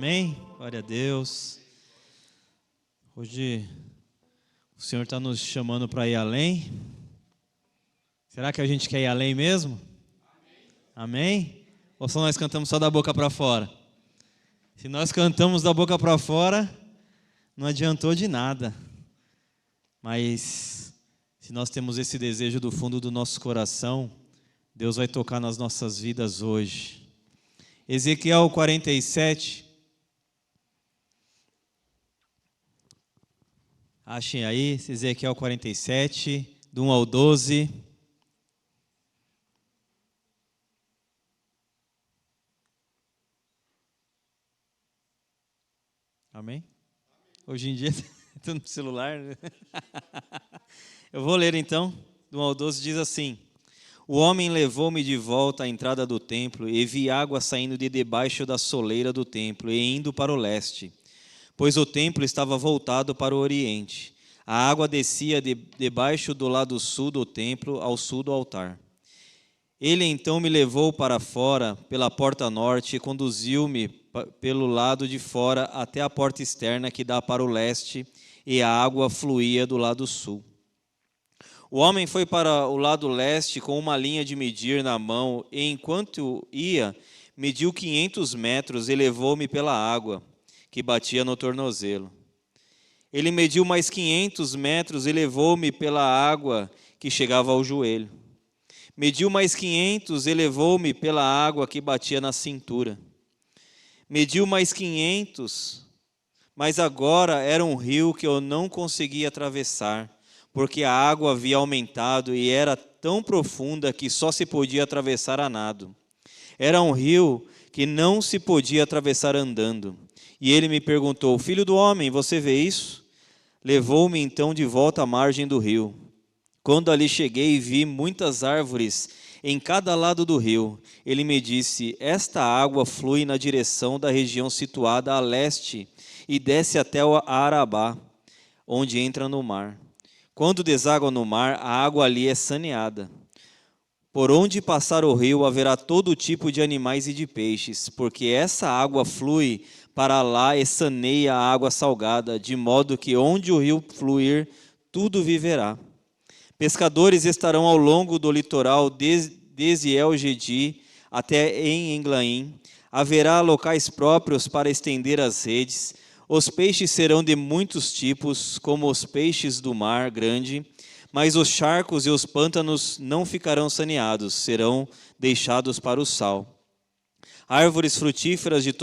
Amém? Glória a Deus. Hoje o Senhor está nos chamando para ir além. Será que a gente quer ir além mesmo? Amém? Ou só nós cantamos só da boca para fora? Se nós cantamos da boca para fora, não adiantou de nada. Mas se nós temos esse desejo do fundo do nosso coração, Deus vai tocar nas nossas vidas hoje. Ezequiel 47. Achem aí, Ezequiel 47, do 1 ao 12. Amém? Hoje em dia, estou no celular. Eu vou ler então, do 1 ao 12, diz assim: O homem levou-me de volta à entrada do templo, e vi água saindo de debaixo da soleira do templo, e indo para o leste, pois o templo estava voltado para o oriente. A água descia debaixo do lado sul do templo, ao sul do altar. Ele então me levou para fora, pela porta norte, e conduziu-me pelo lado de fora até a porta externa que dá para o leste, e a água fluía do lado sul. O homem foi para o lado leste com uma linha de medir na mão, e enquanto ia, mediu 500 metros e levou-me pela água, que batia no tornozelo. Ele mediu mais 500 metros e levou-me pela água, que chegava ao joelho. Mediu mais 500 e levou-me pela água que batia na cintura. Mediu mais 500, mas agora era um rio que eu não conseguia atravessar, porque a água havia aumentado e era tão profunda que só se podia atravessar a nado. Era um rio que não se podia atravessar andando. E ele me perguntou: Filho do homem, você vê isso? Levou-me então de volta à margem do rio. Quando ali cheguei, vi muitas árvores em cada lado do rio. Ele me disse: Esta água flui na direção da região situada a leste e desce até o Arabá, onde entra no mar. Quando deságua no mar, a água ali é saneada. Por onde passar o rio haverá todo tipo de animais e de peixes, porque essa água flui para lá e saneia a água salgada, de modo que onde o rio fluir, tudo viverá. Pescadores estarão ao longo do litoral, desde El-Gedi até em Englaim. Haverá locais próprios para estender as redes. Os peixes serão de muitos tipos, como os peixes do mar grande, mas os charcos e os pântanos não ficarão saneados, serão deixados para o sal. Árvores frutíferas de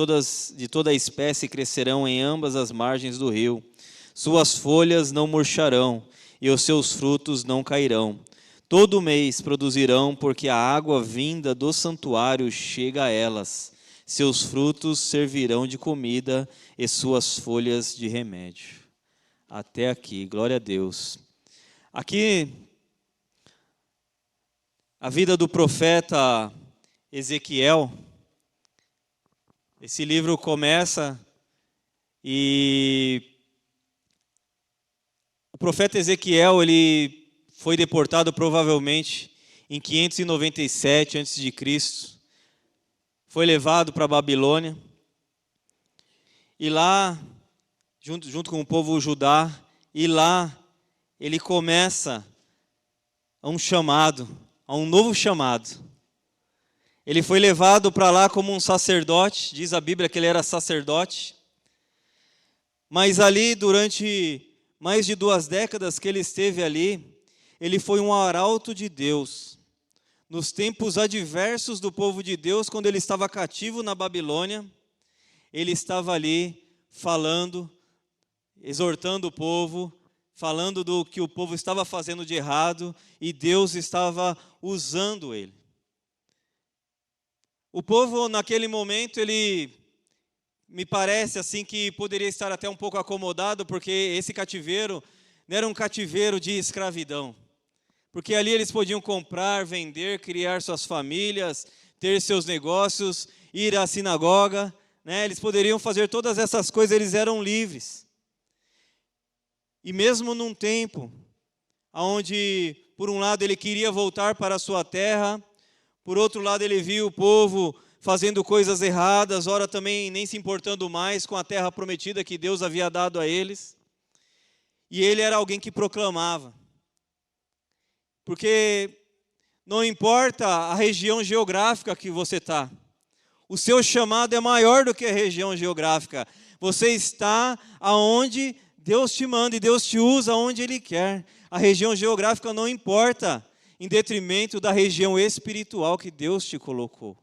toda espécie crescerão em ambas as margens do rio. Suas folhas não murcharão e os seus frutos não cairão. Todo mês produzirão, porque a água vinda do santuário chega a elas. Seus frutos servirão de comida e suas folhas de remédio. Até aqui, glória a Deus. Aqui, a vida do profeta Ezequiel. Esse livro começa e o profeta Ezequiel, ele foi deportado provavelmente em 597 a.C., foi levado para a Babilônia, e lá, junto com o povo judá, e lá ele começa a um novo chamado. Ele foi levado para lá como um sacerdote, diz a Bíblia que ele era sacerdote, mas ali durante mais de 2 décadas que ele esteve ali, ele foi um arauto de Deus. Nos tempos adversos do povo de Deus, quando ele estava cativo na Babilônia, ele estava ali falando, exortando o povo, falando do que o povo estava fazendo de errado, e Deus estava usando ele. O povo, naquele momento, ele me parece assim que poderia estar até um pouco acomodado, porque esse cativeiro não era um cativeiro de escravidão. Porque ali eles podiam comprar, vender, criar suas famílias, ter seus negócios, ir à sinagoga, né? Eles poderiam fazer todas essas coisas, eles eram livres. E mesmo num tempo onde, por um lado, ele queria voltar para a sua terra, por outro lado, ele viu o povo fazendo coisas erradas, ora também nem se importando mais com a terra prometida que Deus havia dado a eles. E ele era alguém que proclamava. Porque não importa a região geográfica que você está, o seu chamado é maior do que a região geográfica. Você está aonde Deus te manda e Deus te usa onde Ele quer. A região geográfica não importa, em detrimento da região espiritual que Deus te colocou.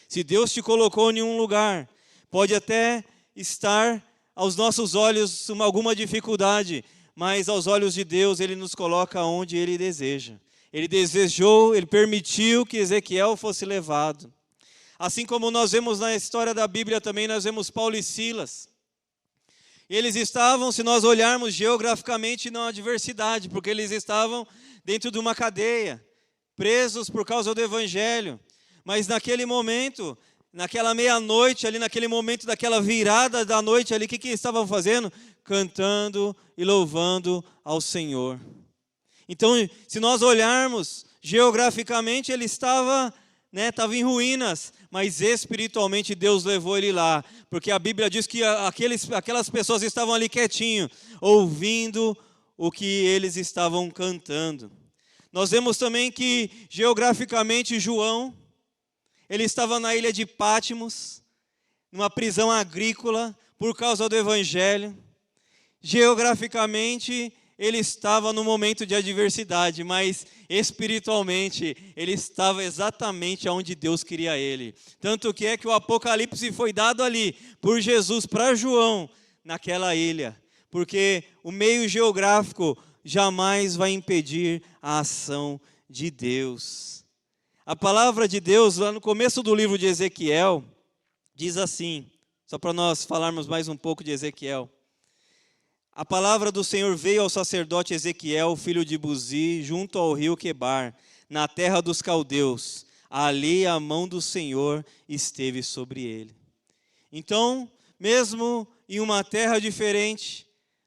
Se Deus te colocou em um lugar, pode até estar aos nossos olhos alguma dificuldade, mas aos olhos de Deus Ele nos coloca onde Ele deseja. Ele desejou, Ele permitiu que Ezequiel fosse levado. Assim como nós vemos na história da Bíblia também, nós vemos Paulo e Silas. Eles estavam, se nós olharmos geograficamente, na adversidade, porque eles estavam dentro de uma cadeia, presos por causa do Evangelho. Mas naquele momento, naquela meia-noite, ali naquele momento daquela virada da noite ali, o que estavam fazendo? Cantando e louvando ao Senhor. Então, se nós olharmos geograficamente, ele estava em ruínas, mas espiritualmente Deus levou ele lá, porque a Bíblia diz que aquelas pessoas estavam ali quietinho, ouvindo o que eles estavam cantando. Nós vemos também que geograficamente João, ele estava na ilha de Pátimos, numa prisão agrícola, por causa do Evangelho. Geograficamente, ele estava no momento de adversidade, mas espiritualmente, ele estava exatamente onde Deus queria ele. Tanto que é que o Apocalipse foi dado ali, por Jesus, para João, naquela ilha. Porque o meio geográfico jamais vai impedir a ação de Deus. A palavra de Deus, lá no começo do livro de Ezequiel, diz assim, só para nós falarmos mais um pouco de Ezequiel. A palavra do Senhor veio ao sacerdote Ezequiel, filho de Buzi, junto ao rio Quebar, na terra dos caldeus. Ali a mão do Senhor esteve sobre ele. Então, mesmo em uma terra diferente,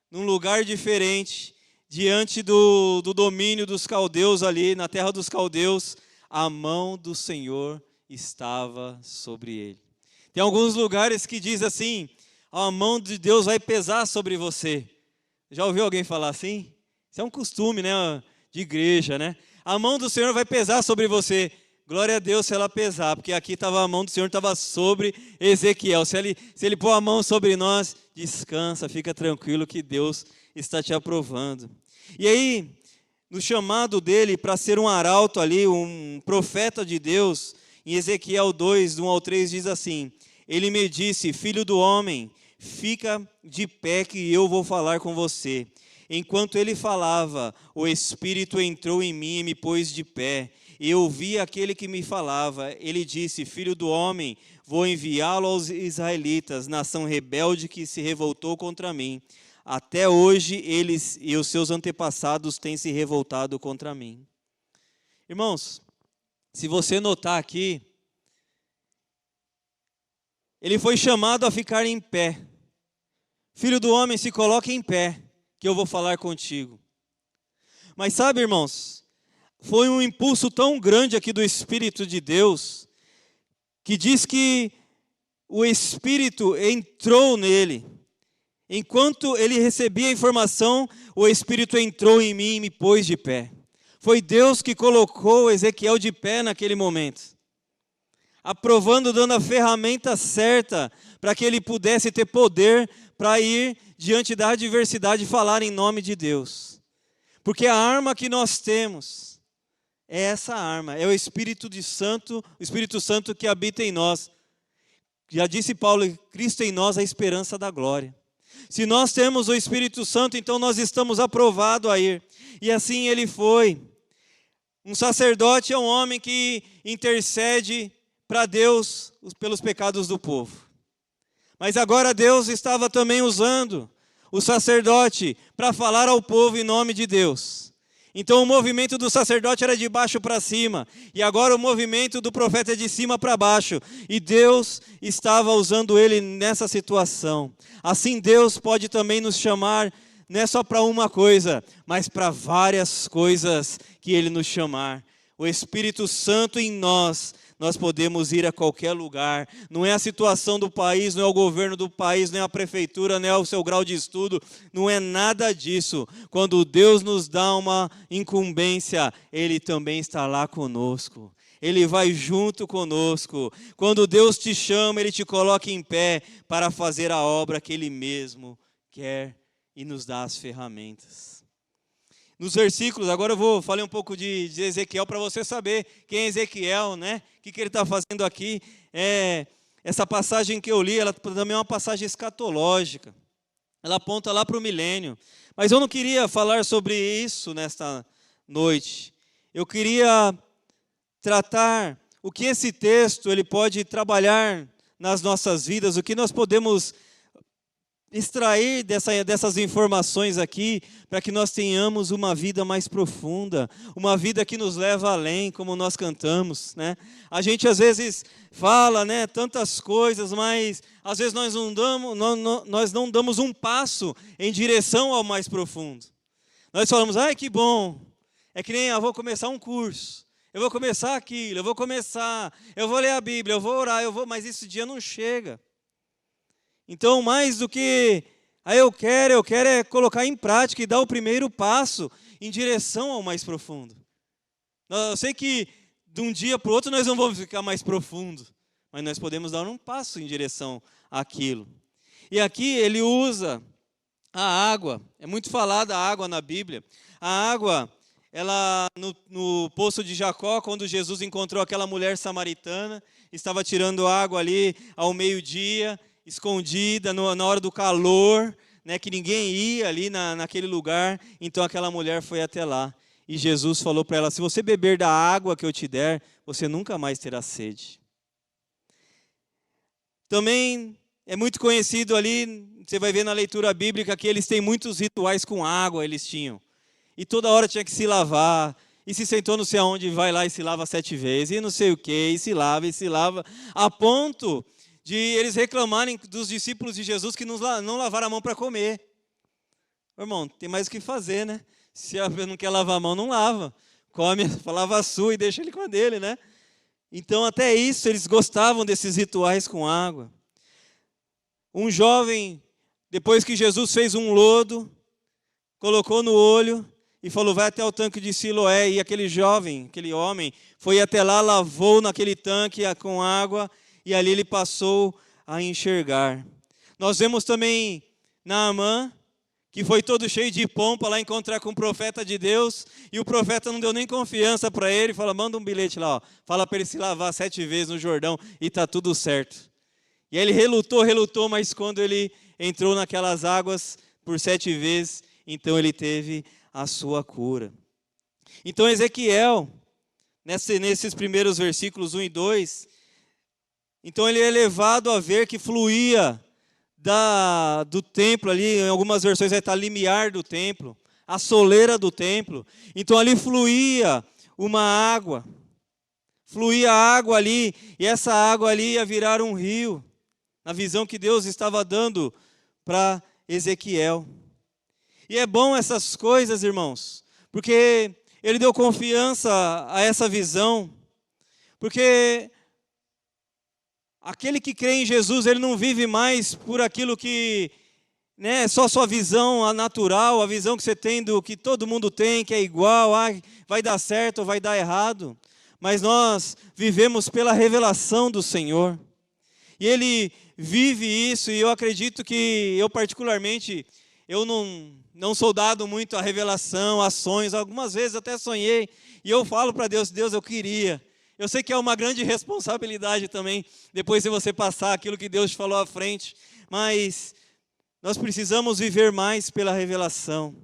num lugar diferente, diante do domínio dos caldeus ali, na terra dos caldeus, a mão do Senhor estava sobre ele. Tem alguns lugares que diz assim, a mão de Deus vai pesar sobre você. Já ouviu alguém falar assim? Isso é um costume, de igreja, A mão do Senhor vai pesar sobre você. Glória a Deus se ela pesar, porque aqui a mão do Senhor estava sobre Ezequiel. Se ele pôr a mão sobre nós, descansa, fica tranquilo que Deus está te aprovando. E aí, no chamado dele para ser um arauto ali, um profeta de Deus, em Ezequiel 2, 1 ao 3, diz assim, ele me disse, filho do homem, fica de pé que eu vou falar com você. Enquanto ele falava, o Espírito entrou em mim e me pôs de pé. E eu ouvi aquele que me falava. Ele disse, filho do homem, vou enviá-lo aos israelitas, nação rebelde que se revoltou contra mim. Até hoje eles e os seus antepassados têm se revoltado contra mim. Irmãos, se você notar aqui, ele foi chamado a ficar em pé. Filho do homem, se coloque em pé, que eu vou falar contigo. Mas sabe, irmãos, foi um impulso tão grande aqui do Espírito de Deus, que diz que o Espírito entrou nele. Enquanto ele recebia a informação, o Espírito entrou em mim e me pôs de pé. Foi Deus que colocou Ezequiel de pé naquele momento, aprovando, dando a ferramenta certa para que ele pudesse ter poder para ir diante da adversidade e falar em nome de Deus. Porque a arma que nós temos é essa arma, é o Espírito Santo que habita em nós. Já disse Paulo, Cristo em nós a esperança da glória. Se nós temos o Espírito Santo, então nós estamos aprovados a ir. E assim ele foi. Um sacerdote é um homem que intercede para Deus pelos pecados do povo. Mas agora Deus estava também usando o sacerdote para falar ao povo em nome de Deus. Então o movimento do sacerdote era de baixo para cima, e agora o movimento do profeta é de cima para baixo, e Deus estava usando ele nessa situação. Assim Deus pode também nos chamar, não é só para uma coisa, mas para várias coisas que ele nos chamar. o Espírito Santo em nós podemos ir a qualquer lugar. Não é a situação do país, não é o governo do país, não é a prefeitura, não é o seu grau de estudo, não é nada disso. Quando Deus nos dá uma incumbência, Ele também está lá conosco. Ele vai junto conosco. Quando Deus te chama, Ele te coloca em pé para fazer a obra que Ele mesmo quer e nos dá as ferramentas. Nos versículos, agora falei um pouco de Ezequiel para você saber quem é Ezequiel, né? O que ele está fazendo aqui. Essa passagem que eu li, ela também é uma passagem escatológica. Ela aponta lá para o milênio. Mas eu não queria falar sobre isso nesta noite. Eu queria tratar o que esse texto ele pode trabalhar nas nossas vidas, o que nós podemos extrair dessas informações aqui, para que nós tenhamos uma vida mais profunda, uma vida que nos leva além, como nós cantamos, né? A gente às vezes fala, né, tantas coisas, mas às vezes nós não damos um passo em direção ao mais profundo. Nós falamos, ai que bom, é que nem eu vou começar um curso, eu vou começar aquilo, eu vou ler a Bíblia, eu vou orar, mas esse dia não chega. Então, mais do que eu quero é colocar em prática e dar o primeiro passo em direção ao mais profundo. Eu sei que de um dia para o outro nós não vamos ficar mais profundo, mas nós podemos dar um passo em direção àquilo. E aqui ele usa a água, é muito falada a água na Bíblia. A água, ela no poço de Jacó, quando Jesus encontrou aquela mulher samaritana, estava tirando água ali ao meio-dia, escondida, na hora do calor, né, que ninguém ia ali naquele lugar. Então aquela mulher foi até lá. E Jesus falou para ela, se você beber da água que eu te der, você nunca mais terá sede. Também é muito conhecido ali, você vai ver na leitura bíblica, que eles têm muitos rituais com água, eles tinham. E toda hora tinha que se lavar. E se sentou não sei aonde, vai lá e se lava 7 vezes. E não sei o quê, e se lava. A ponto de eles reclamarem dos discípulos de Jesus que não lavaram a mão para comer. Irmão, tem mais o que fazer, né? Se não quer lavar a mão, não lava. Come, lava a sua e deixa ele com a dele, né? Então, até isso, eles gostavam desses rituais com água. Um jovem, depois que Jesus fez um lodo, colocou no olho e falou, vai até o tanque de Siloé. E aquele homem, foi até lá, lavou naquele tanque com água, e ali ele passou a enxergar. Nós vemos também Naamã, que foi todo cheio de pompa lá encontrar com o profeta de Deus, e o profeta não deu nem confiança para ele, fala, manda um bilhete lá, ó, fala para ele se lavar 7 vezes no Jordão, e está tudo certo. E aí ele relutou, mas quando ele entrou naquelas águas por 7 vezes, então ele teve a sua cura. Então Ezequiel, nesses primeiros versículos 1 e 2, então ele é levado a ver que fluía do templo ali, em algumas versões vai estar limiar do templo, a soleira do templo. Então ali fluía água ali, e essa água ali ia virar um rio, na visão que Deus estava dando para Ezequiel. E é bom essas coisas, irmãos, porque ele deu confiança a essa visão, porque aquele que crê em Jesus, ele não vive mais por aquilo que, né, só sua visão a natural, a visão que você tem do que todo mundo tem, que é igual, vai dar certo ou vai dar errado. Mas nós vivemos pela revelação do Senhor. E Ele vive isso, e eu acredito que, eu particularmente, eu não sou dado muito a revelação, a sonhos, algumas vezes até sonhei, e eu falo para Deus, Deus, eu queria. Eu sei que é uma grande responsabilidade também, depois de você passar aquilo que Deus te falou à frente, mas nós precisamos viver mais pela revelação.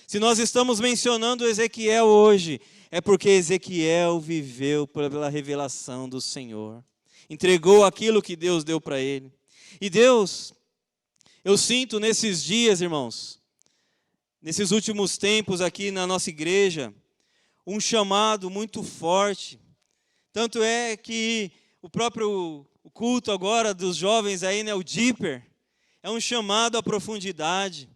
Se nós estamos mencionando Ezequiel hoje, é porque Ezequiel viveu pela revelação do Senhor. Entregou aquilo que Deus deu para ele. E Deus, eu sinto nesses dias, irmãos, nesses últimos tempos aqui na nossa igreja, um chamado muito forte. Tanto é que o próprio culto agora dos jovens aí, né, o Deeper, é um chamado à profundidade.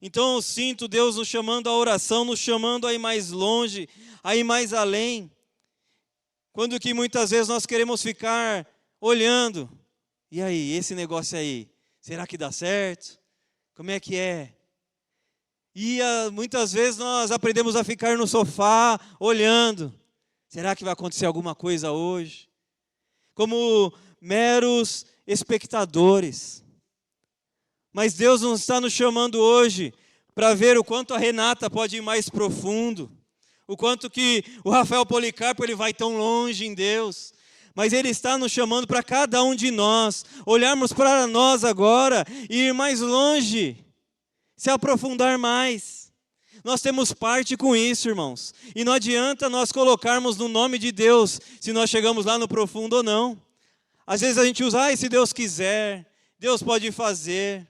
Então eu sinto Deus nos chamando à oração, nos chamando a ir mais longe, a ir mais além. Quando que muitas vezes nós queremos ficar olhando. E aí, esse negócio aí, será que dá certo? Como é que é? E muitas vezes nós aprendemos a ficar no sofá, olhando. Será que vai acontecer alguma coisa hoje? Como meros espectadores. Mas Deus não está nos chamando hoje para ver o quanto a Renata pode ir mais profundo. O quanto que o Rafael Policarpo ele vai tão longe em Deus. Mas Ele está nos chamando para cada um de nós, olharmos para nós agora e ir mais longe, se aprofundar mais. Nós temos parte com isso, irmãos. E não adianta nós colocarmos no nome de Deus, se nós chegamos lá no profundo ou não. Às vezes a gente usa, se Deus quiser, Deus pode fazer.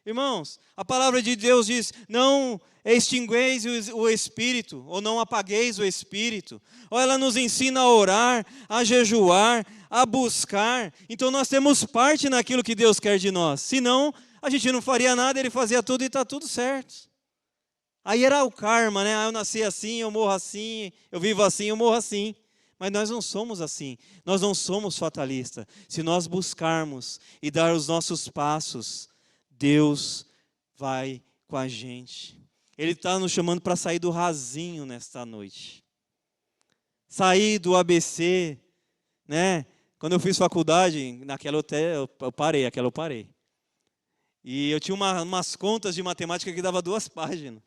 Irmãos, a palavra de Deus diz, não extingueis o Espírito, ou não apagueis o Espírito. Ou ela nos ensina a orar, a jejuar, a buscar. Então nós temos parte naquilo que Deus quer de nós. Senão, a gente não faria nada, Ele fazia tudo e está tudo certo. Aí era o karma, né? Eu nasci assim, eu morro assim, eu vivo assim, eu morro assim. Mas nós não somos assim, nós não somos fatalistas. Se nós buscarmos e dar os nossos passos, Deus vai com a gente. Ele está nos chamando para sair do rasinho nesta noite. Sair do ABC, né? Quando eu fiz faculdade, naquela eu parei. E eu tinha umas contas de matemática que dava 2 páginas.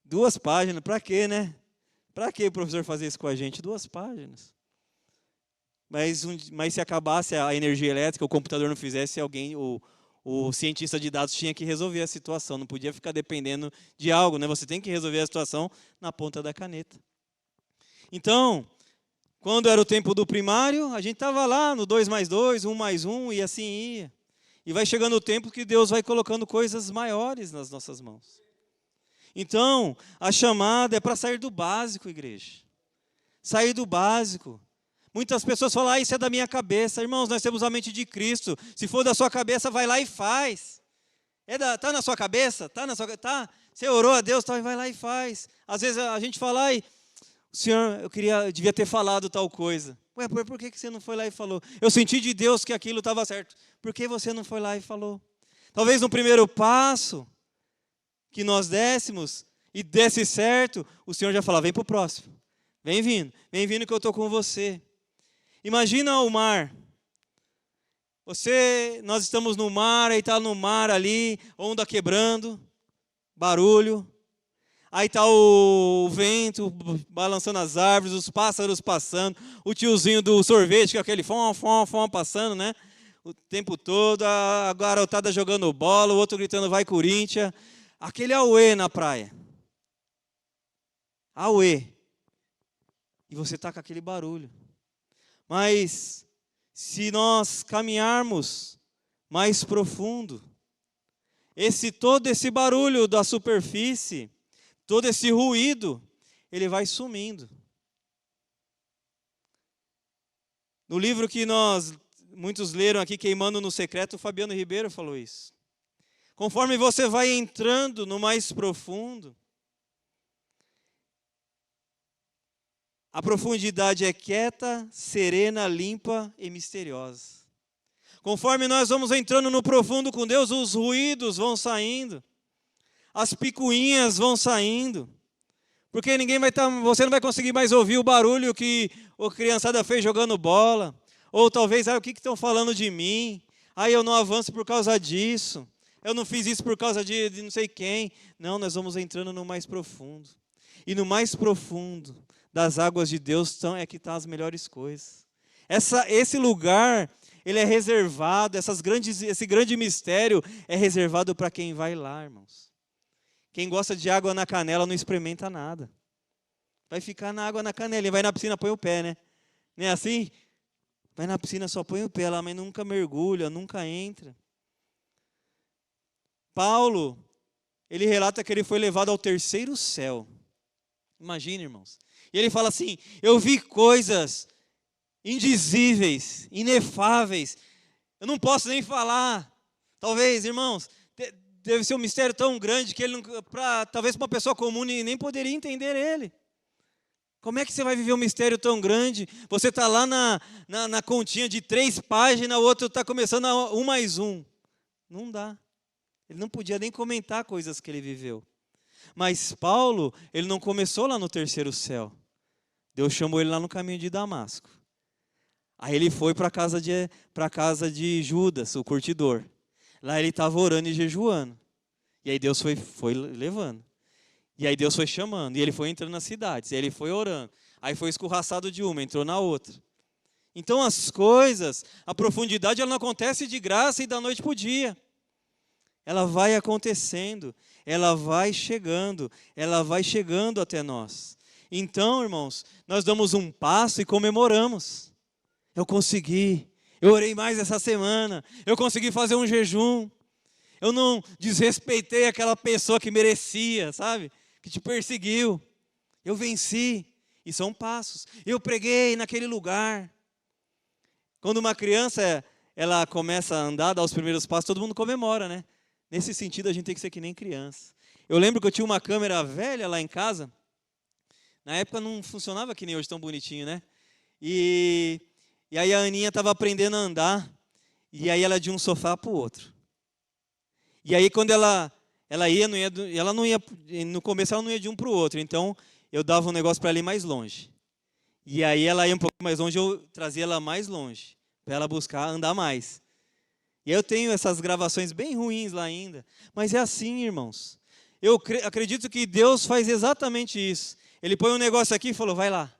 2 páginas, para quê, né? Para que o professor fazer isso com a gente? 2 páginas. Mas se acabasse a energia elétrica, o computador não fizesse, o cientista de dados tinha que resolver a situação. Não podia ficar dependendo de algo, né? Você tem que resolver a situação na ponta da caneta. Então, quando era o tempo do primário, a gente estava lá no 2 mais 2, 1 mais 1, e assim ia. E vai chegando o tempo que Deus vai colocando coisas maiores nas nossas mãos. Então, a chamada é para sair do básico, igreja. Sair do básico. Muitas pessoas falam, isso é da minha cabeça. Irmãos, nós temos a mente de Cristo. Se for da sua cabeça, vai lá e faz. Tá na sua cabeça? Tá? Você orou a Deus, vai lá e faz. Às vezes a gente fala, Senhor, eu devia ter falado tal coisa. Ué, por que você não foi lá e falou? Eu senti de Deus que aquilo estava certo. Por que você não foi lá e falou? Talvez no primeiro passo que nós dessemos e desse certo, o Senhor já fala, vem para o próximo. Vem vindo que eu estou com você. Imagina o mar. Nós estamos no mar, aí está no mar ali, onda quebrando, barulho. Aí está o vento balançando as árvores, os pássaros passando, o tiozinho do sorvete, com aquele fom passando, né? O tempo todo, a garotada jogando bola, o outro gritando, vai Corinthians. Aquele auê na praia. Auê. E você está com aquele barulho. Mas, se nós caminharmos mais profundo, todo esse barulho da superfície, todo esse ruído, ele vai sumindo. No livro que muitos leram aqui, Queimando no Secreto, o Fabiano Ribeiro falou isso. Conforme você vai entrando no mais profundo, a profundidade é quieta, serena, limpa e misteriosa. Conforme nós vamos entrando no profundo com Deus, os ruídos vão saindo, as picuinhas vão saindo, porque você não vai conseguir mais ouvir o barulho que a criançada fez jogando bola, ou talvez, o que estão falando de mim? Eu não avanço por causa disso. Eu não fiz isso por causa de não sei quem. Não, nós vamos entrando no mais profundo. E no mais profundo das águas de Deus é que estão as melhores coisas. Esse lugar, ele é reservado, esse grande mistério é reservado para quem vai lá, irmãos. Quem gosta de água na canela não experimenta nada. Vai ficar na água na canela, vai na piscina, põe o pé, né? Não é assim? Vai na piscina, só põe o pé lá, mas nunca mergulha, nunca entra. Paulo, ele relata que ele foi levado ao 3º céu. Imagina, irmãos. E ele fala assim, eu vi coisas indizíveis, inefáveis. Eu não posso nem falar. Talvez, irmãos, deve ser um mistério tão grande que ele talvez para uma pessoa comum nem poderia entender ele. Como é que você vai viver um mistério tão grande? Você está lá na continha de 3 páginas, o outro está começando a 1 mais 1. Não dá. Ele não podia nem comentar coisas que ele viveu. Mas Paulo, ele não começou lá no 3º céu. Deus chamou ele lá no caminho de Damasco. Aí ele foi para a casa de Judas, o curtidor. Lá ele estava orando e jejuando. E aí Deus foi levando. E aí Deus foi chamando. E ele foi entrando nas cidades. E aí ele foi orando. Aí foi escorraçado de uma, entrou na outra. Então as coisas, a profundidade, ela não acontece de graça e da noite para o dia. Ela vai acontecendo, ela vai chegando até nós. Então, irmãos, nós damos um passo e comemoramos. Eu consegui, eu orei mais essa semana, eu consegui fazer um jejum. Eu não desrespeitei aquela pessoa que merecia, sabe? Que te perseguiu. Eu venci. E são passos. Eu preguei naquele lugar. Quando uma criança, ela começa a andar, dá os primeiros passos, todo mundo comemora, né? Nesse sentido, a gente tem que ser que nem criança. Eu lembro que eu tinha uma câmera velha lá em casa. Na época não funcionava que nem hoje, tão bonitinho, né? E aí a Aninha estava aprendendo a andar. E aí ela ia de um sofá para o outro. E aí quando ela ia, no começo ela não ia de um para o outro. Então eu dava um negócio para ela ir mais longe. E aí ela ia um pouco mais longe, eu trazia ela mais longe. Para ela buscar andar mais. E eu tenho essas gravações bem ruins lá ainda. Mas é assim, irmãos. Eu acredito que Deus faz exatamente isso. Ele põe um negócio aqui e falou, vai lá,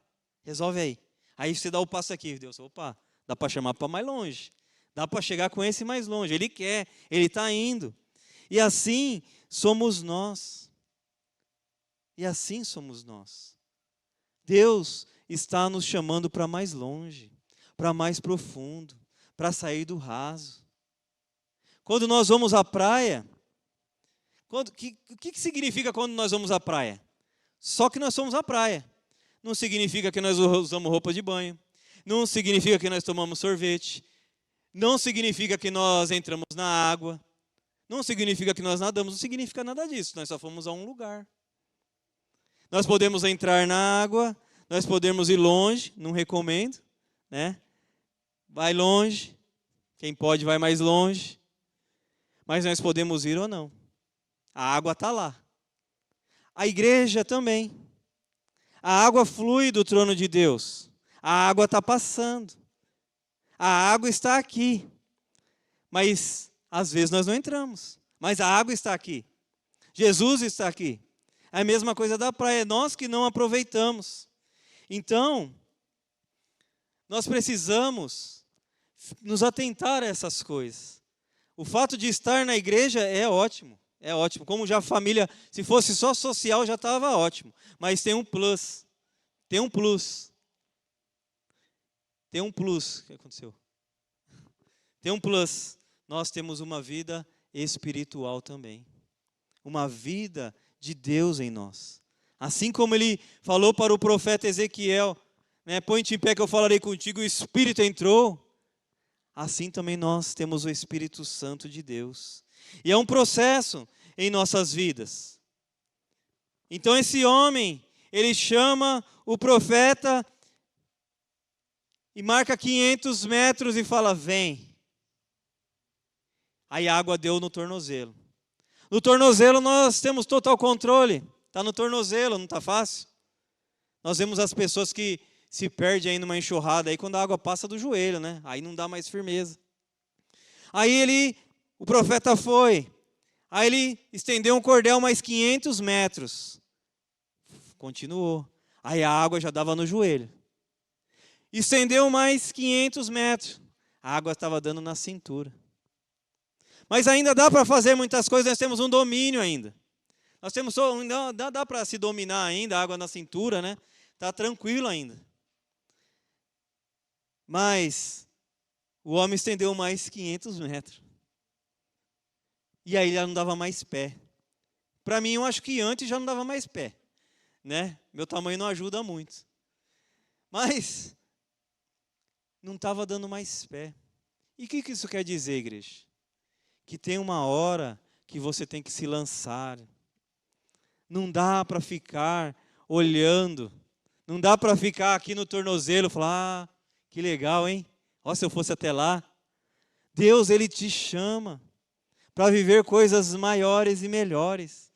resolve aí. Aí você dá o passo aqui. Deus, opa, dá para chamar para mais longe. Dá para chegar com esse mais longe. Ele quer, ele está indo. E assim somos nós. E assim somos nós. Deus está nos chamando para mais longe, para mais profundo, para sair do raso. Quando nós vamos à praia, o que significa quando nós vamos à praia? Só que nós somos à praia. Não significa que nós usamos roupa de banho. Não significa que nós tomamos sorvete. Não significa que nós entramos na água. Não significa que nós nadamos. Não significa nada disso. Nós só fomos a um lugar. Nós podemos entrar na água. Nós podemos ir longe. Não recomendo, né? Vai longe. Quem pode vai mais longe. Mas nós podemos ir ou não. A água está lá. A igreja também. A água flui do trono de Deus. A água está passando. A água está aqui. Mas, às vezes, nós não entramos. Mas a água está aqui. Jesus está aqui. É a mesma coisa da praia. É nós que não aproveitamos. Então, nós precisamos nos atentar a essas coisas. O fato de estar na igreja é ótimo. É ótimo. Como já a família, se fosse só social, já estava ótimo. Mas tem um plus. Tem um plus. Tem um plus. O que aconteceu? Tem um plus. Nós temos uma vida espiritual também. Uma vida de Deus em nós. Assim como ele falou para o profeta Ezequiel, né, põe-te em pé que eu falarei contigo, o Espírito entrou. Assim também nós temos o Espírito Santo de Deus. E é um processo em nossas vidas. Então esse homem, ele chama o profeta e marca 500 metros e fala, vem. Aí a água deu no tornozelo. No tornozelo nós temos total controle. Está no tornozelo, não está fácil? Nós vemos as pessoas que se perdem aí numa enxurrada aí quando a água passa do joelho, né? Aí não dá mais firmeza. Aí o profeta foi. Aí ele estendeu um cordel mais 500 metros. Continuou. Aí a água já dava no joelho. Estendeu mais 500 metros. A água estava dando na cintura. Mas ainda dá para fazer muitas coisas, nós temos um domínio ainda. Nós temos dá para se dominar ainda, a água na cintura, né? Está tranquilo ainda. Mas o homem estendeu mais 500 metros. E aí já não dava mais pé. Para mim, eu acho que antes já não dava mais pé. Né? Meu tamanho não ajuda muito. Mas não estava dando mais pé. E o que isso quer dizer, igreja? Que tem uma hora que você tem que se lançar. Não dá para ficar olhando. Não dá para ficar aqui no tornozelo e falar, que legal, hein? Ó, se eu fosse até lá. Deus, Ele te chama para viver coisas maiores e melhores.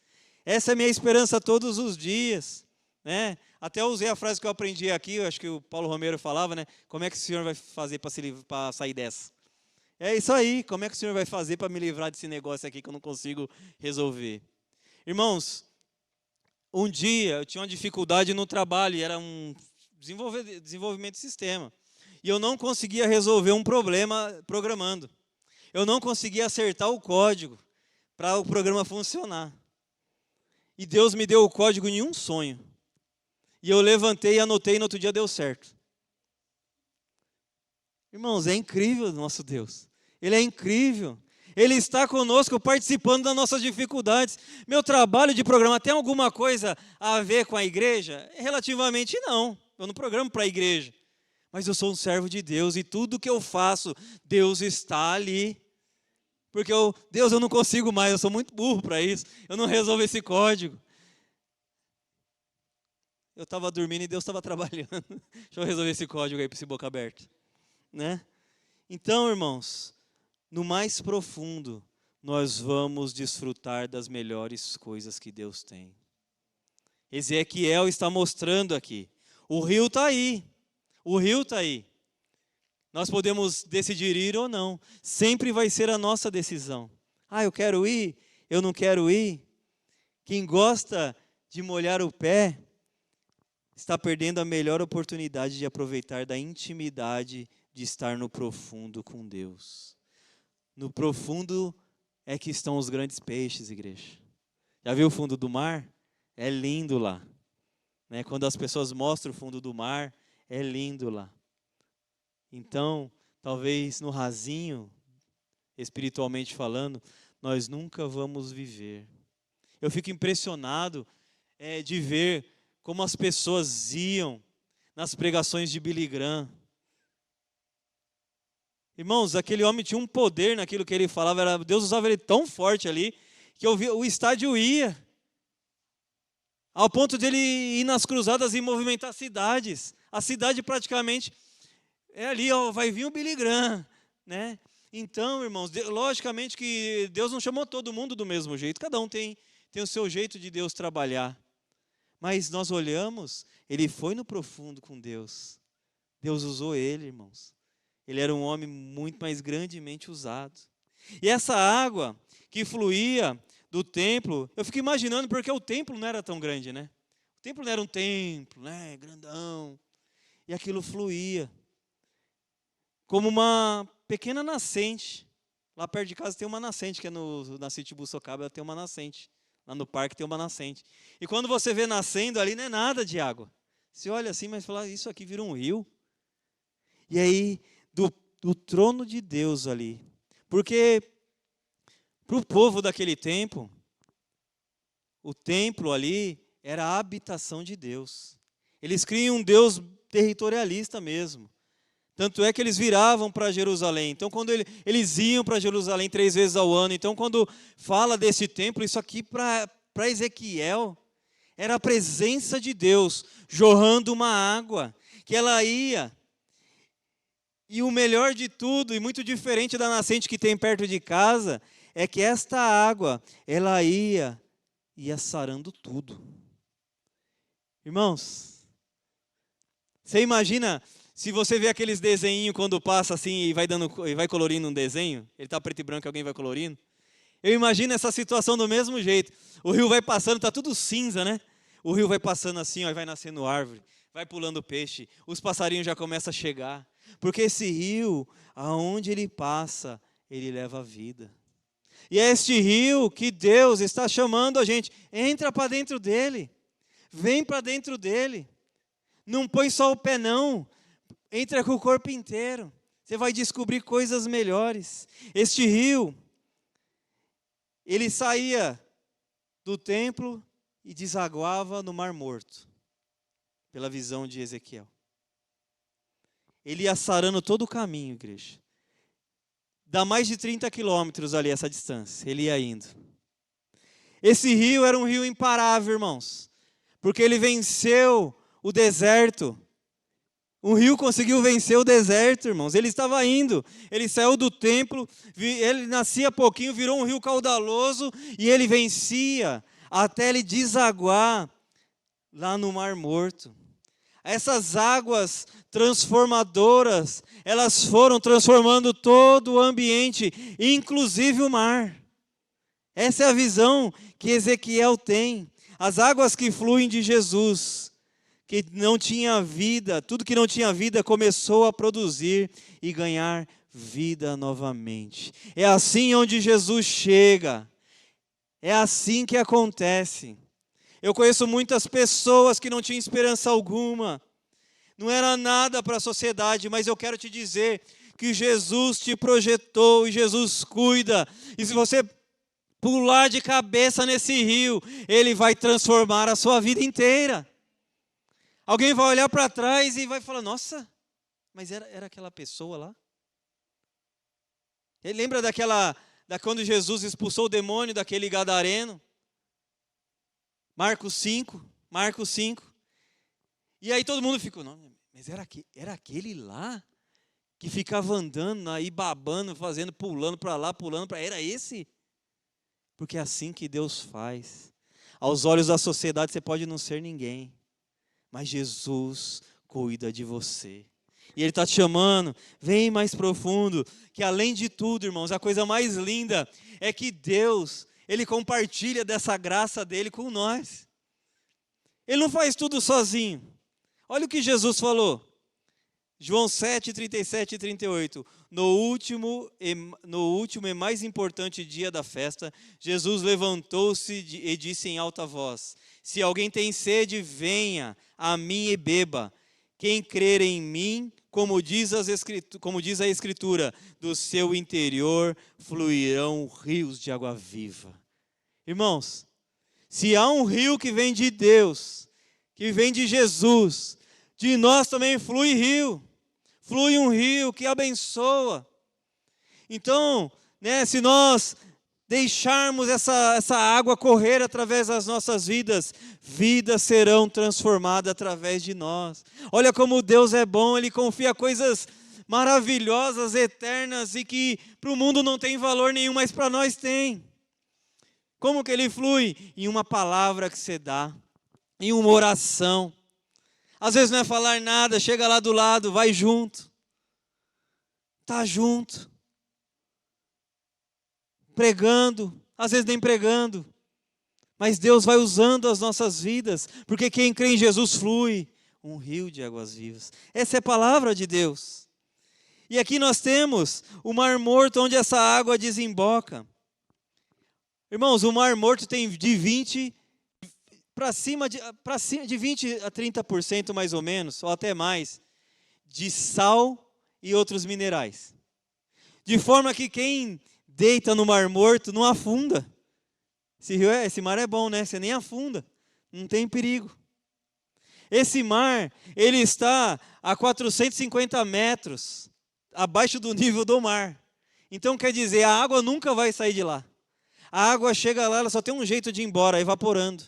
Essa é a minha esperança todos os dias, né? Até usei a frase que eu aprendi aqui, eu acho que o Paulo Romero falava, né? Como é que o Senhor vai fazer para sair dessa? É isso aí, como é que o Senhor vai fazer para me livrar desse negócio aqui que eu não consigo resolver? Irmãos, um dia eu tinha uma dificuldade no trabalho, era um desenvolvimento de sistema. E eu não conseguia resolver um problema programando. Eu não conseguia acertar o código para o programa funcionar. E Deus me deu o código em um sonho. E eu levantei e anotei e no outro dia deu certo. Irmãos, é incrível o nosso Deus. Ele é incrível. Ele está conosco participando das nossas dificuldades. Meu trabalho de programa tem alguma coisa a ver com a igreja? Relativamente não. Eu não programo para a igreja. Mas eu sou um servo de Deus e tudo que eu faço, Deus está ali. Porque Deus, eu não consigo mais, eu sou muito burro para isso. Eu não resolvo esse código. Eu estava dormindo e Deus estava trabalhando. Deixa eu resolver esse código aí para esse boca aberta. Né? Então, irmãos, no mais profundo, nós vamos desfrutar das melhores coisas que Deus tem. Ezequiel está mostrando aqui. O rio está aí. O rio está aí. Nós podemos decidir ir ou não. Sempre vai ser a nossa decisão. Ah, eu quero ir, eu não quero ir. Quem gosta de molhar o pé está perdendo a melhor oportunidade de aproveitar da intimidade de estar no profundo com Deus. No profundo é que estão os grandes peixes, igreja. Já viu o fundo do mar? É lindo lá. Né? Quando as pessoas mostram o fundo do mar, é lindo lá. Então, talvez no rasinho, espiritualmente falando, nós nunca vamos viver. Eu fico impressionado de ver como as pessoas iam nas pregações de Billy Graham. Irmãos, aquele homem tinha um poder naquilo que ele falava, Deus usava ele tão forte ali, que o estádio ia, ao ponto de ele ir nas cruzadas e movimentar cidades. A cidade praticamente é ali, ó, vai vir o Billy Graham, né? Então, irmãos, logicamente que Deus não chamou todo mundo do mesmo jeito, cada um tem o seu jeito de Deus trabalhar. Mas nós olhamos, ele foi no profundo com Deus. Deus usou ele, irmãos. Ele era um homem muito mais grandemente usado. E essa água que fluía do templo, eu fico imaginando porque o templo não era tão grande, né? O templo não era um templo, né, grandão. E aquilo fluía como uma pequena nascente. Lá perto de casa tem uma nascente, que é na Sítio Buçocaba, tem uma nascente. Lá no parque tem uma nascente. E quando você vê nascendo ali, não é nada de água. Você olha assim, mas fala, isso aqui vira um rio. E aí, do trono de Deus ali. Porque, para o povo daquele tempo, o templo ali era a habitação de Deus. Eles criam um Deus territorialista mesmo. Tanto é que eles viravam para Jerusalém. Então, quando eles iam para Jerusalém 3 vezes ao ano. Então, quando fala desse templo, isso aqui para Ezequiel era a presença de Deus jorrando uma água, que ela ia. E o melhor de tudo, e muito diferente da nascente que tem perto de casa, é que esta água, ela ia sarando tudo. Irmãos, você imagina... Se você vê aqueles desenhinhos quando passa assim e vai colorindo um desenho, ele está preto e branco e alguém vai colorindo. Eu imagino essa situação do mesmo jeito. O rio vai passando, está tudo cinza, né? O rio vai passando assim, ó, vai nascendo árvore, vai pulando peixe, os passarinhos já começam a chegar. Porque esse rio, aonde ele passa, ele leva a vida. E é este rio que Deus está chamando a gente. Entra para dentro dele. Vem para dentro dele. Não põe só o pé não. Entra com o corpo inteiro. Você vai descobrir coisas melhores. Este rio, ele saía do templo e desaguava no Mar Morto, pela visão de Ezequiel. Ele ia sarando todo o caminho, igreja. Dá mais de 30 quilômetros ali essa distância. Ele ia indo. Esse rio era um rio imparável, irmãos, porque ele venceu o deserto. Um rio conseguiu vencer o deserto, irmãos. Ele estava indo, ele saiu do templo, ele nascia pouquinho, virou um rio caudaloso e ele vencia até ele desaguar lá no Mar Morto. Essas águas transformadoras, elas foram transformando todo o ambiente, inclusive o mar. Essa é a visão que Ezequiel tem. As águas que fluem de Jesus, que não tinha vida, tudo que não tinha vida começou a produzir e ganhar vida novamente. É assim onde Jesus chega. É assim que acontece. Eu conheço muitas pessoas que não tinham esperança alguma. Não era nada para a sociedade, mas eu quero te dizer que Jesus te projetou e Jesus cuida. E se você pular de cabeça nesse rio, Ele vai transformar a sua vida inteira. Alguém vai olhar para trás e vai falar, nossa, mas era aquela pessoa lá? Ele lembra quando Jesus expulsou o demônio daquele gadareno? Marcos 5. E aí todo mundo ficou, não, mas era aquele lá que ficava andando aí, babando, fazendo, pulando para lá, pulando para... Era esse? Porque é assim que Deus faz. Aos olhos da sociedade você pode não ser ninguém, mas Jesus cuida de você. E Ele está te chamando, vem mais profundo, que além de tudo, irmãos, a coisa mais linda é que Deus, Ele compartilha dessa graça dEle com nós. Ele não faz tudo sozinho. Olha o que Jesus falou. João 7, 37 e 38. No último e mais importante dia da festa, Jesus levantou-se e disse em alta voz: se alguém tem sede, venha a mim e beba. Quem crer em mim, como diz a Escritura, do seu interior fluirão rios de água viva. Irmãos, se há um rio que vem de Deus, que vem de Jesus, de nós também flui rio. Flui um rio que abençoa. Então, se nós deixarmos essa água correr através das nossas vidas, vidas serão transformadas através de nós. Olha como Deus é bom, Ele confia coisas maravilhosas, eternas e que para o mundo não tem valor nenhum, mas para nós tem. Como que Ele flui? Em uma palavra que você dá, em uma oração. Às vezes não é falar nada, chega lá do lado, vai junto. Está junto. Pregando, às vezes nem pregando. Mas Deus vai usando as nossas vidas, porque quem crê em Jesus flui um rio de águas vivas. Essa é a palavra de Deus. E aqui nós temos o Mar Morto, onde essa água desemboca. Irmãos, o Mar Morto tem de 20 para cima de 20 a 30% mais ou menos, ou até mais, de sal e outros minerais. De forma que quem deita no Mar Morto não afunda. Esse mar é bom, né? Você nem afunda, não tem perigo. Esse mar, ele está a 450 metros abaixo do nível do mar. Então quer dizer, a água nunca vai sair de lá. A água chega lá, ela só tem um jeito de ir embora, evaporando.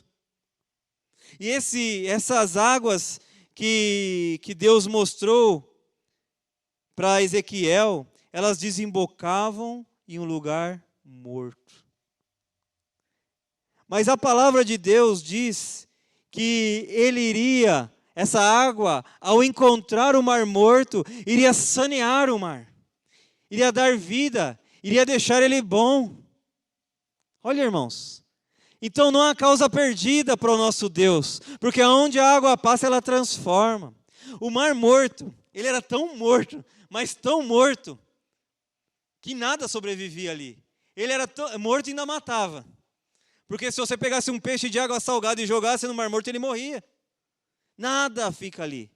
E essas águas que Deus mostrou para Ezequiel, elas desembocavam em um lugar morto. Mas a palavra de Deus diz que essa água, ao encontrar o Mar Morto, iria sanear o mar, iria dar vida, iria deixar ele bom. Olha, irmãos. Então não há causa perdida para o nosso Deus, porque onde a água passa, ela transforma. O Mar Morto, ele era tão morto, mas tão morto, que nada sobrevivia ali. Ele era morto e ainda matava. Porque se você pegasse um peixe de água salgada e jogasse no Mar Morto, ele morria. Nada fica ali.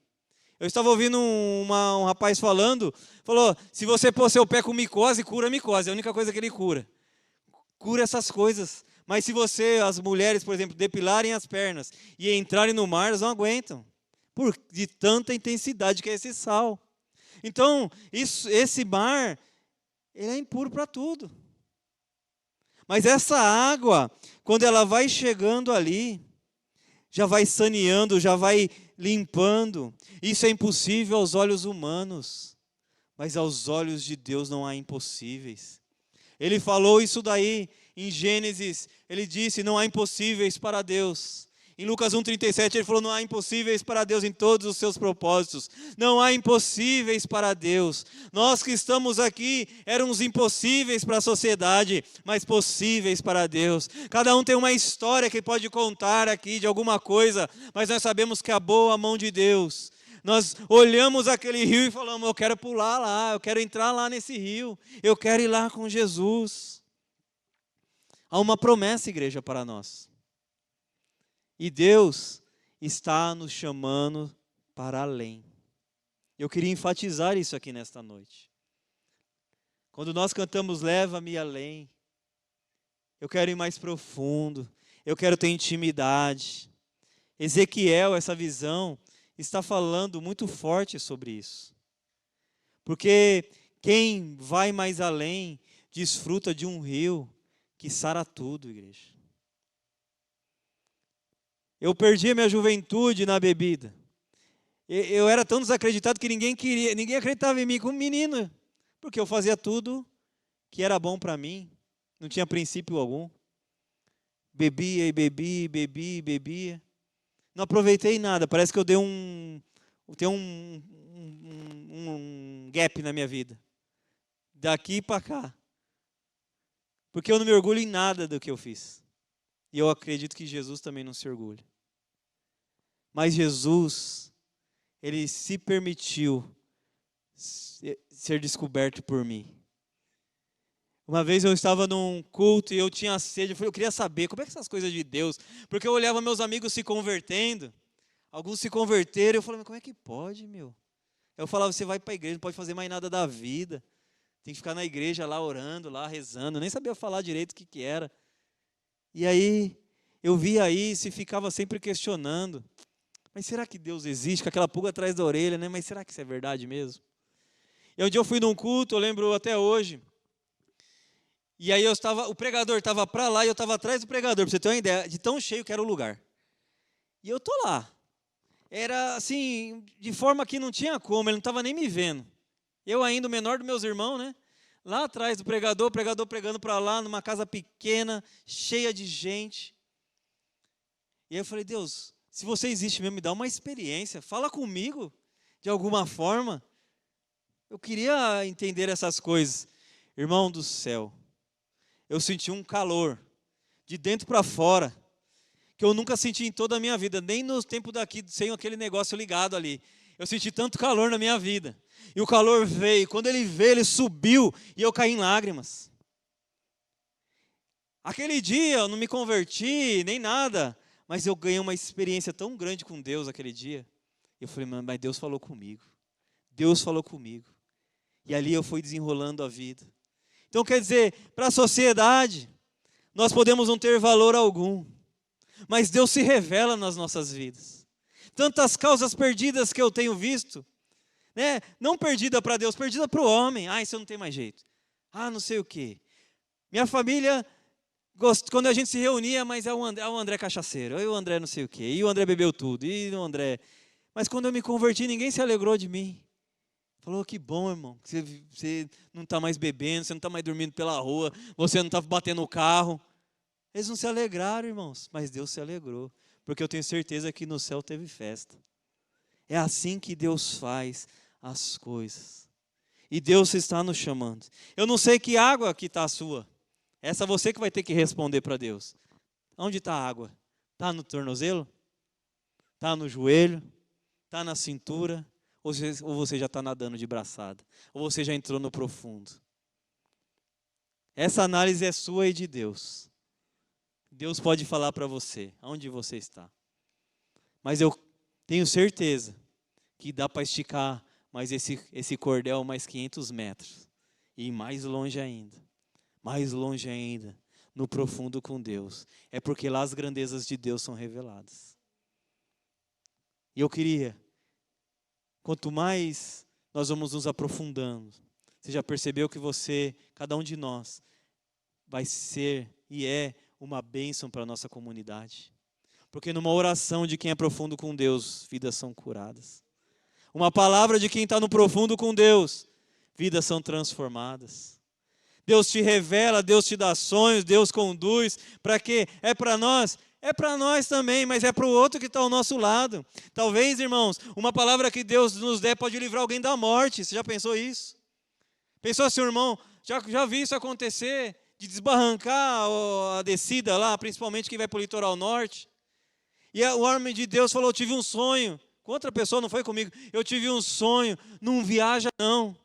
Eu estava ouvindo um rapaz falou, se você pôr seu pé com micose, cura a micose, é a única coisa que ele cura. Cura essas coisas. Mas se as mulheres, por exemplo, depilarem as pernas e entrarem no mar, elas não aguentam. De tanta intensidade que é esse sal. Então, esse mar, ele é impuro para tudo. Mas essa água, quando ela vai chegando ali, já vai saneando, já vai limpando. Isso é impossível aos olhos humanos, mas aos olhos de Deus não há impossíveis. Ele falou isso daí em Gênesis, ele disse, não há impossíveis para Deus. Em Lucas 1,37 ele falou, não há impossíveis para Deus em todos os seus propósitos. Não há impossíveis para Deus. Nós que estamos aqui, éramos impossíveis para a sociedade, mas possíveis para Deus. Cada um tem uma história que pode contar aqui de alguma coisa, mas nós sabemos que a boa mão de Deus. Nós olhamos aquele rio e falamos, eu quero pular lá, eu quero entrar lá nesse rio, eu quero ir lá com Jesus. Há uma promessa, igreja, para nós. E Deus está nos chamando para além. Eu queria enfatizar isso aqui nesta noite. Quando nós cantamos, leva-me além, eu quero ir mais profundo, eu quero ter intimidade. Ezequiel, essa visão, está falando muito forte sobre isso. Porque quem vai mais além, desfruta de um rio que sara tudo, igreja. Eu perdi a minha juventude na bebida. Eu era tão desacreditado que ninguém acreditava em mim como menino, porque eu fazia tudo que era bom para mim, não tinha princípio algum. Bebia e bebia. Não aproveitei nada, parece que eu dei um gap na minha vida. Daqui para cá. Porque eu não me orgulho em nada do que eu fiz. E eu acredito que Jesus também não se orgulha. Mas Jesus, ele se permitiu ser descoberto por mim. Uma vez eu estava num culto e eu tinha sede, eu queria saber como é que essas coisas de Deus, porque eu olhava meus amigos se convertendo, alguns se converteram, eu falava, mas como é que pode, meu? Eu falava, você vai para a igreja, não pode fazer mais nada da vida, tem que ficar na igreja lá orando, lá rezando, eu nem sabia falar direito o que era. E aí, eu via isso e ficava sempre questionando, mas será que Deus existe? Com aquela pulga atrás da orelha, né? Mas será que isso é verdade mesmo? E um dia eu fui num culto, eu lembro até hoje, e aí o pregador estava para lá e eu estava atrás do pregador, para você ter uma ideia de tão cheio que era o lugar. E eu tô lá. Era assim, de forma que não tinha como, ele não estava nem me vendo. Eu ainda, o menor dos meus irmãos, né? Lá atrás do pregador, o pregador pregando para lá, numa casa pequena, cheia de gente. E aí eu falei, Deus, se você existe mesmo, me dá uma experiência, fala comigo de alguma forma. Eu queria entender essas coisas. Irmão do céu, eu senti um calor, de dentro para fora, que eu nunca senti em toda a minha vida, nem no tempo daqui, sem aquele negócio ligado ali. Eu senti tanto calor na minha vida. E o calor veio, quando ele veio, ele subiu, e eu caí em lágrimas. Aquele dia eu não me converti, nem nada, mas eu ganhei uma experiência tão grande com Deus aquele dia. Eu falei, mas Deus falou comigo. Deus falou comigo. E ali eu fui desenrolando a vida. Então quer dizer, para a sociedade, nós podemos não ter valor algum, mas Deus se revela nas nossas vidas. Tantas causas perdidas que eu tenho visto, né? Não perdida para Deus, perdida para o homem. Ah, isso não tem mais jeito. Ah, não sei o quê. Minha família, quando a gente se reunia, mas é o André cachaceiro, e o André não sei o quê, e o André bebeu tudo, e o André... Mas quando eu me converti, ninguém se alegrou de mim. Falou, que bom, irmão, que você não está mais bebendo, você não está mais dormindo pela rua, você não está batendo o carro. Eles não se alegraram, irmãos, mas Deus se alegrou, porque eu tenho certeza que no céu teve festa. É assim que Deus faz as coisas. E Deus está nos chamando. Eu não sei que água que está a sua. Essa é você que vai ter que responder para Deus. Onde está a água? Está no tornozelo? Está no joelho? Está na cintura? Ou você já está nadando de braçada? Ou você já entrou no profundo? Essa análise é sua e de Deus. Deus pode falar para você, onde você está. Mas eu tenho certeza que dá para esticar mais esse cordel mais 500 metros. E ir mais longe ainda. Mais longe ainda. No profundo com Deus. É porque lá as grandezas de Deus são reveladas. E eu queria... Quanto mais nós vamos nos aprofundando, você já percebeu que cada um de nós, vai ser e é uma bênção para a nossa comunidade. Porque numa oração de quem é profundo com Deus, vidas são curadas. Uma palavra de quem está no profundo com Deus, vidas são transformadas. Deus te revela, Deus te dá sonhos, Deus conduz. Para quê? É para nós? É para nós também, mas é para o outro que está ao nosso lado. Talvez, irmãos, uma palavra que Deus nos der pode livrar alguém da morte. Você já pensou isso? Pensou assim, irmão? Já vi isso acontecer, de desbarrancar a descida lá, principalmente quem vai para o litoral norte. E o homem de Deus falou, eu tive um sonho. Com outra pessoa, não foi comigo. Eu tive um sonho, não viaja não.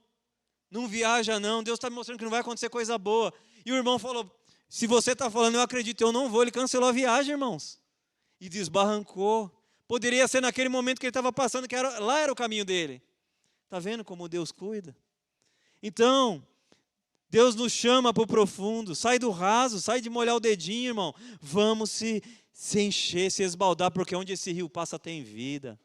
Não viaja não, Deus está me mostrando que não vai acontecer coisa boa. E o irmão falou, se você está falando, eu acredito, eu não vou. Ele cancelou a viagem, irmãos. E desbarrancou. Poderia ser naquele momento que ele estava passando, que lá era o caminho dele. Está vendo como Deus cuida? Então, Deus nos chama para o profundo. Sai do raso, sai de molhar o dedinho, irmão. Vamos se encher, se esbaldar, porque onde esse rio passa tem vida.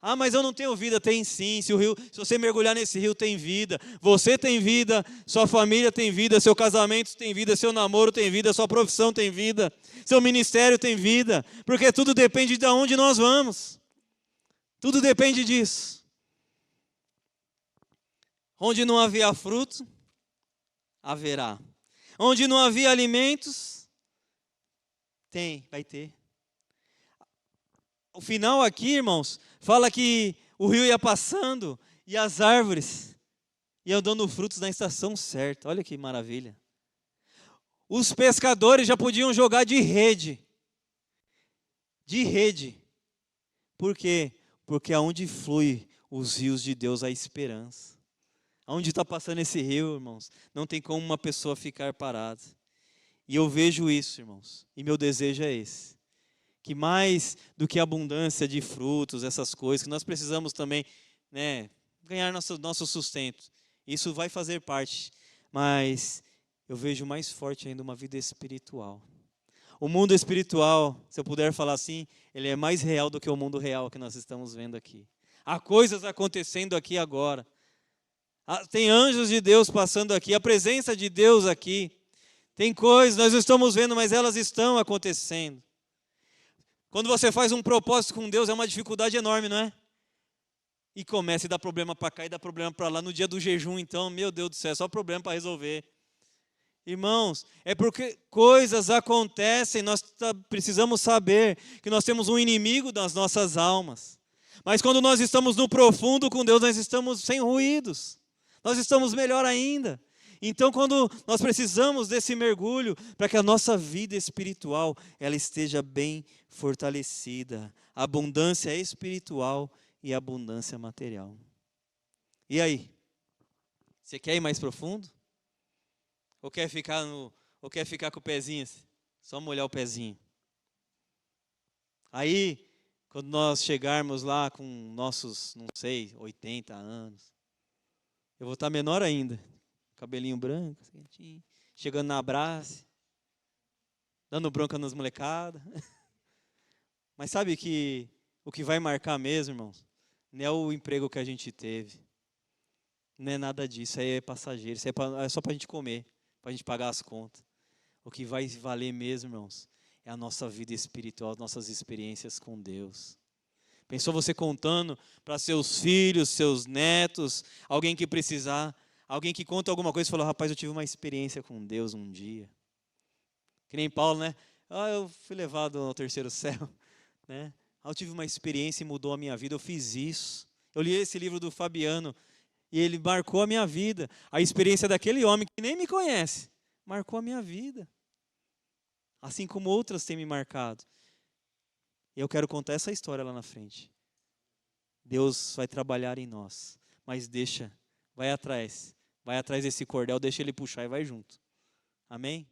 Ah, mas eu não tenho vida. Tem sim. Se você mergulhar nesse rio, tem vida. Você tem vida, sua família tem vida, seu casamento tem vida, seu namoro tem vida, sua profissão tem vida, seu ministério tem vida. Porque tudo depende de onde nós vamos. Tudo depende disso. Onde não havia fruto, haverá. Onde não havia alimentos, vai ter. O final aqui, irmãos, fala que o rio ia passando e as árvores iam dando frutos na estação certa. Olha que maravilha. Os pescadores já podiam jogar de rede. De rede. Por quê? Porque aonde flui os rios de Deus há esperança. Aonde está passando esse rio, irmãos, não tem como uma pessoa ficar parada. E eu vejo isso, irmãos, e meu desejo é esse. Que mais do que abundância de frutos, essas coisas, que nós precisamos também, ganhar nosso sustento. Isso vai fazer parte, mas eu vejo mais forte ainda uma vida espiritual. O mundo espiritual, se eu puder falar assim, ele é mais real do que o mundo real que nós estamos vendo aqui. Há coisas acontecendo aqui agora. Tem anjos de Deus passando aqui, a presença de Deus aqui. Tem coisas, nós não estamos vendo, mas elas estão acontecendo. Quando você faz um propósito com Deus, é uma dificuldade enorme, não é? E começa a dar problema para cá e dá problema para lá. No dia do jejum, então, meu Deus do céu, é só problema para resolver. Irmãos, é porque coisas acontecem, nós precisamos saber que nós temos um inimigo das nossas almas. Mas quando nós estamos no profundo com Deus, nós estamos sem ruídos. Nós estamos melhor ainda. Então, quando nós precisamos desse mergulho, para que a nossa vida espiritual ela esteja bem fortalecida. Abundância espiritual e abundância material. E aí? Você quer ir mais profundo? Ou quer ficar com o pezinho assim? Só molhar o pezinho. Aí, quando nós chegarmos lá com nossos, 80 anos, eu vou estar menor ainda. Cabelinho branco, chegando na Abrace, dando bronca nas molecadas. Mas sabe que o que vai marcar mesmo, irmãos, não é o emprego que a gente teve. Não é nada disso, isso aí é passageiro, isso aí é só para a gente comer, para a gente pagar as contas. O que vai valer mesmo, irmãos, é a nossa vida espiritual, as nossas experiências com Deus. Pensou você contando para seus filhos, seus netos, alguém que precisar, alguém que conta alguma coisa e falou, rapaz, eu tive uma experiência com Deus um dia. Que nem Paulo, né? Eu fui levado ao terceiro céu, né? Eu tive uma experiência e mudou a minha vida, eu fiz isso. Eu li esse livro do Fabiano e ele marcou a minha vida. A experiência daquele homem que nem me conhece, marcou a minha vida. Assim como outras têm me marcado. E eu quero contar essa história lá na frente. Deus vai trabalhar em nós, mas vai atrás desse cordel, deixa ele puxar e vai junto. Amém?